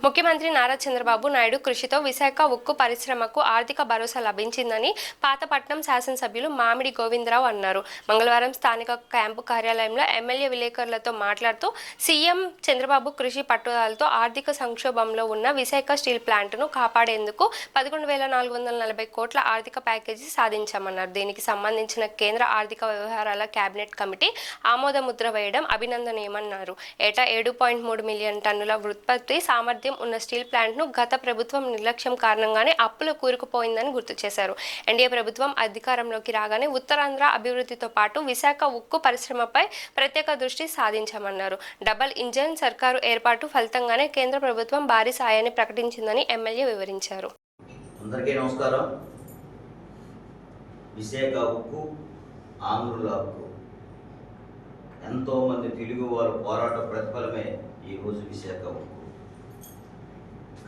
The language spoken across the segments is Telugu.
ముఖ్యమంత్రి నారా చంద్రబాబు నాయుడు కృషితో విశాఖ ఉక్కు పరిశ్రమకు ఆర్థిక భరోసా లభించిందని పాతపట్నం శాసనసభ్యులు మామిడి గోవిందరావు అన్నారు. మంగళవారం స్థానిక క్యాంపు కార్యాలయంలో ఎమ్మెల్యే విలేకరులతో మాట్లాడుతూ సీఎం చంద్రబాబు కృషి పట్టుదలతో ఆర్థిక సంక్షోభంలో ఉన్న విశాఖ స్టీల్ ప్లాంట్ను కాపాడేందుకు 11,440 కోట్ల ఆర్థిక ప్యాకేజీ సాధించామన్నారు. దీనికి సంబంధించిన కేంద్ర ఆర్థిక వ్యవహారాల కేబినెట్ కమిటీ ఆమోద ముద్ర వేయడం అభినందనీయమన్నారు. ఏటా 7.3 మిలియన్ టన్నుల ఉత్పత్తి సామర్థ్యం ఉన్న స్టీల్ ప్లాంట్ను గత ప్రభుత్వం నిర్లక్ష్యం కారణంగానే అప్పులు కూరుకుపోయిందని గుర్తు చేశారు. ఎన్డీఏ ప్రభుత్వం అధికారంలోకి రాగానే ఉత్తరాంధ్ర అభివృద్ధితో పాటు విశాఖ ఉక్కు పరిశ్రమపై ప్రత్యేక దృష్టి సాధించామన్నారు. డబుల్ ఇంజన్ సర్కారు ఏర్పాటు ఫలితంగానే కేంద్ర ప్రభుత్వం భారీ సాయాన్ని ప్రకటించిందని ఎమ్మెల్యే వివరించారు. అందరికీ నమస్కారం. విశాఖ ఉక్కు, ఆంధ్రుల హక్కు, ఎంతోమంది తెలుగు వారు పోరాట ప్రతిఫలమే ఈరోజు విశాఖ ఉక్కు.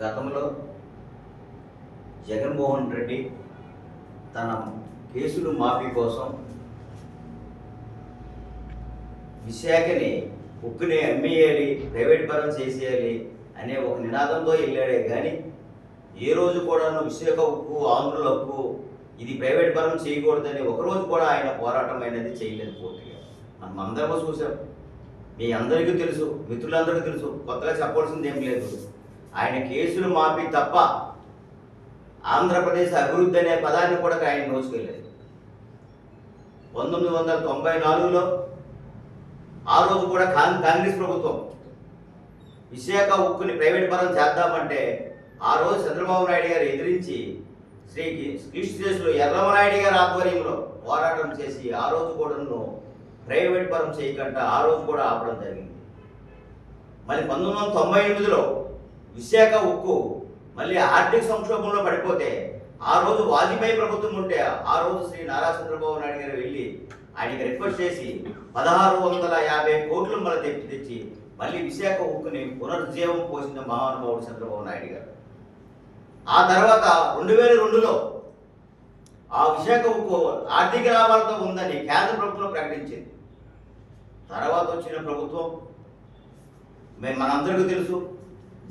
గతంలో జగన్మోహన్ రెడ్డి తన కేసులు మాఫీ కోసం విశాఖని ఉక్కుని అమ్మేయాలి, ప్రైవేట్ పరం చేసేయాలి అనే ఒక నినాదంతో వెళ్ళాడే కానీ ఏ రోజు కూడాను విశాఖ ఉక్కు, ఆంధ్రుల హక్కు ఇది ప్రైవేట్ పరం చేయకూడదని ఒకరోజు కూడా ఆయన పోరాటం అనేది చేయలేదు. పూర్తిగా మనం అందరము చూసాం, మీ అందరికీ తెలుసు, మిత్రులందరికీ తెలుసు, కొత్తగా చెప్పాల్సింది ఏం లేదు. ఆయన కేసులు మాఫీ తప్ప ఆంధ్రప్రదేశ్ అభివృద్ధి అనే పదాన్ని కూడా ఆయన నోచుకెళ్ళలేదు. 1994లో ఆ రోజు కూడా కాంగ్రెస్ ప్రభుత్వం విశాఖ ఉక్కుని ప్రైవేట్ పరం చేద్దామంటే ఆ రోజు చంద్రబాబు నాయుడు గారు ఎదిరించి శ్రీ కృష్ణదేశులు ఎర్రమనాయుడు గారి ఆధ్వర్యంలో పోరాటం చేసి ఆ రోజు కూడా ప్రైవేట్ పరం చేయకుండా ఆ రోజు కూడా ఆపడం జరిగింది. మళ్ళీ 1998లో విశాఖ ఉక్కు మళ్ళీ ఆర్థిక సంక్షోభంలో పడిపోతే ఆ రోజు వాజ్పేయి ప్రభుత్వం ఉంటే ఆ రోజు శ్రీ నారా చంద్రబాబు నాయుడు గారు వెళ్ళి ఆయనకి రిక్వెస్ట్ చేసి 1650 కోట్లు మళ్ళీ తెచ్చి మళ్ళీ విశాఖ ఉక్కుని పునరుజ్జీవం పోసిన మహానుభావుడు చంద్రబాబు నాయుడు గారు. ఆ తర్వాత 2002లో ఆ విశాఖ ఉక్కు ఆర్థిక లాభాలతో ఉందని కేంద్ర ప్రభుత్వం ప్రకటించింది. తర్వాత వచ్చిన ప్రభుత్వం మనందరికీ తెలుసు,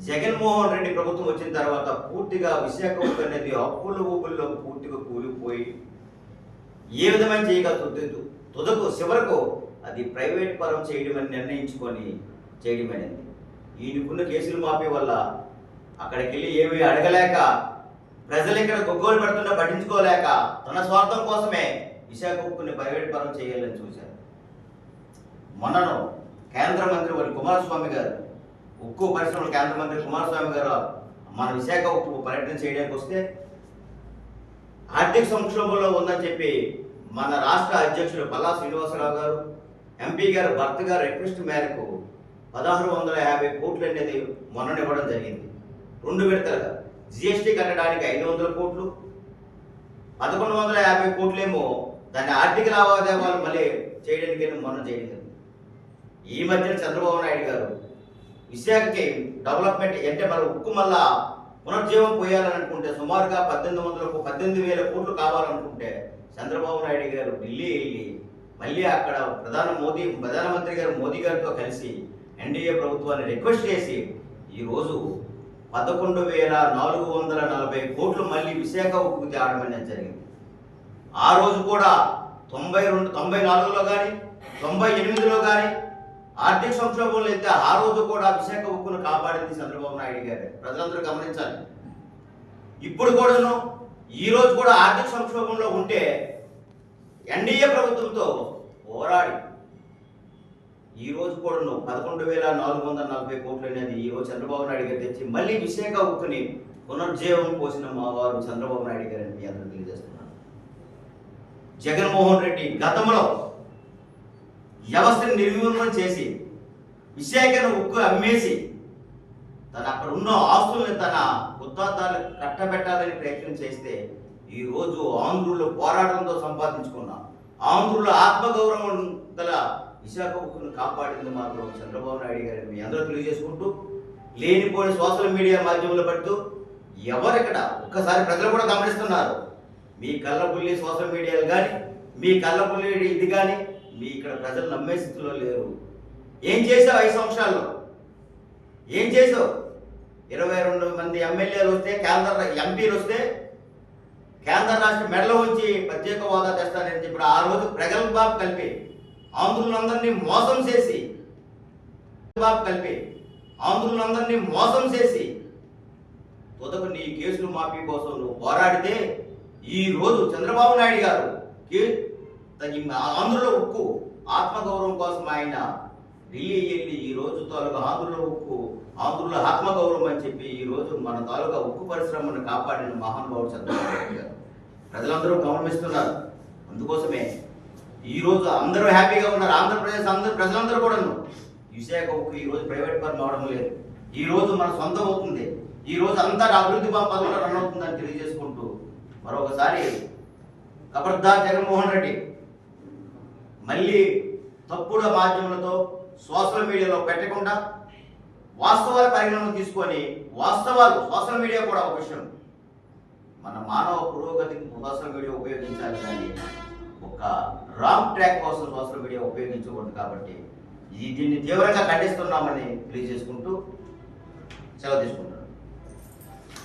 జగన్మోహన్ రెడ్డి ప్రభుత్వం వచ్చిన తర్వాత పూర్తిగా విశాఖ ఉక్కు అనేది అప్పుల ఊపుల్లో పూర్తిగా కూలిపోయి ఏ విధమైన చేయగలుగుతుంది, తుదకు చివరకు అది ప్రైవేట్ పరం చేయడమని నిర్ణయించుకొని చేయడమైనది. ఈయనకున్న కేసులు మాఫీ వల్ల అక్కడికి వెళ్ళి ఏమీ అడగలేక ప్రజలు ఇక్కడ గొగ్గోలు పెడుతున్నా పట్టించుకోలేక తన స్వార్థం కోసమే విశాఖ ఉక్కుని ప్రైవేట్ పరం చేయాలని చూశారు. మొన్నను కేంద్ర మంత్రి వారి కుమారస్వామి గారు, ఉక్కు పరిశ్రమల కేంద్ర మంత్రి కుమారస్వామి గారు మన విశాఖ ఉక్కు పర్యటన చేయడానికి వస్తే ఆర్థిక సంక్షోభంలో ఉందని చెప్పి మన రాష్ట్ర అధ్యక్షుడు పల్లా శ్రీనివాసరావు గారు, ఎంపీ గారు భర్త గారు రిక్వెస్ట్ మేరకు 1650 కోట్లు అనేది మొన్ననివ్వడం జరిగింది. 2 విడతలుగా జిఎస్టీ కట్టడానికి 500 కోట్లు, 1150 కోట్లేమో దాన్ని ఆర్థిక లావాదేవీలు మళ్ళీ చేయడానికి మొన్న చేయడం. ఈ మధ్యన చంద్రబాబు నాయుడు గారు విశాఖకి డెవలప్మెంట్ అంటే మన ఉక్కు మళ్ళా పునర్జీవం పోయాలని అనుకుంటే సుమారుగా 18,000 కోట్లు కావాలనుకుంటే చంద్రబాబు నాయుడు గారు ఢిల్లీ వెళ్ళి మళ్ళీ అక్కడ ప్రధానమంత్రి గారు మోదీ గారితో కలిసి ఎన్డీఏ ప్రభుత్వాన్ని రిక్వెస్ట్ చేసి ఈరోజు 11,440 కోట్లు మళ్ళీ విశాఖ ఉక్కు తేవడం అనేది జరిగింది. ఆ రోజు కూడా 94లో కానీ 98లో కానీ ఆర్థిక సంక్షోభంలో అయితే ఆ రోజు కూడా విశాఖ ఉక్కును కాపాడింది చంద్రబాబు నాయుడు గారు. ప్రజలందరూ గమనించాలి. ఇప్పుడు కూడాను ఈ రోజు కూడా ఆర్థిక సంక్షోభంలో ఉంటే ఎన్డీఏ ప్రభుత్వంతో పోరాడి ఈ రోజు కూడాను 11,440 కోట్లు అనేది ఈ రోజు చంద్రబాబు నాయుడు గారు తెచ్చి మళ్ళీ విశాఖ ఉక్కుని పునర్జీవం పోసిన మా వారు చంద్రబాబు నాయుడు గారిని మీ అందరూ తెలియజేస్తున్నారు. జగన్మోహన్ రెడ్డి గతంలో వ్యవస్థను నిర్వీర్యం చేసి విశాఖను ఉక్కు అమ్మేసి తన అక్కడ ఉన్న ఆస్తుల్ని తన ఉత్తాదాలు కట్టబెట్టాలని ప్రయత్నం చేస్తే ఈరోజు ఆంధ్రులు పోరాటంతో సంపాదించుకున్న ఆంధ్రుల ఆత్మగౌరవం గల విశాఖ ఉక్కును కాపాడింది మాత్రం చంద్రబాబు నాయుడు గారిని మీ అందరూ తెలియజేసుకుంటూ లేనిపోయిన సోషల్ మీడియా మాధ్యమంలో పడుతూ ఎవరిక్కడ ఒక్కసారి ప్రజలు కూడా గమనిస్తున్నారు. మీ కళ్ళబుల్లి సోషల్ మీడియాలు కానీ మీ కళ్ళబుల్లి ఇది కానీ మీ ఇక్కడ ప్రజలు నమ్మే స్థితిలో లేరు. ఏం చేసావు 5 సంవత్సరాల్లో? ఏం చేసావు? 22 మంది ఎమ్మెల్యేలు వస్తే, కేంద్ర ఎంపీలు వస్తే కేంద్ర రాష్ట్ర మెడలో ఉంచి ప్రత్యేక హోదా తెస్తానని చెప్పి ఆ రోజు ప్రగల్భాలు కలిపి ఆంధ్రులందరినీ మోసం చేసి తొదకు నీ కేసులు మాఫీ కోసం నువ్వు పోరాడితే ఈ రోజు చంద్రబాబు నాయుడు గారు ఆంధ్రుల ఉక్కు ఆత్మగౌరవం కోసం ఆయన ఢిల్లీ వెళ్ళి ఈ రోజు తాలూకా ఆంధ్రుల ఉక్కు, ఆంధ్రుల ఆత్మగౌరవం అని చెప్పి ఈ రోజు మన తాలూకా ఉక్కు పరిశ్రమను కాపాడిన మహానుభావుడు చంద్రబాబు నాయుడు గారు. ప్రజలందరూ గమనిస్తున్నారు. అందుకోసమే ఈ రోజు అందరూ హ్యాపీగా ఉన్నారు. ఆంధ్రప్రదేశ్ ప్రజలందరూ కూడా విశాఖ ఉక్కు ఈ రోజు ప్రైవేట్ పరం అవడం లేదు. ఈ రోజు మన సొంతం అవుతుంది. ఈ రోజు అంతా అభివృద్ధి పదంలో రన్ అవుతుందని తెలియజేసుకుంటూ మరొకసారి ఖబర్దార్ జగన్మోహన్ రెడ్డి మళ్ళీ తప్పుడు మాధ్యమాలతో సోషల్ మీడియాలో పెట్టకుండా వాస్తవాల పరిగణన తీసుకొని, వాస్తవాలు సోషల్ మీడియా కూడా ఒక విషయం, మన మానవ పురోగతికి సోషల్ మీడియా ఉపయోగించాలి కానీ ఒక రాంగ్ ట్రాక్ కోసం సోషల్ మీడియా ఉపయోగించకూడదు. కాబట్టి దీన్ని తీవ్రంగా ఖండిస్తున్నామని తెలియజేసుకుంటూ సెలవు తీసుకుంటున్నాను.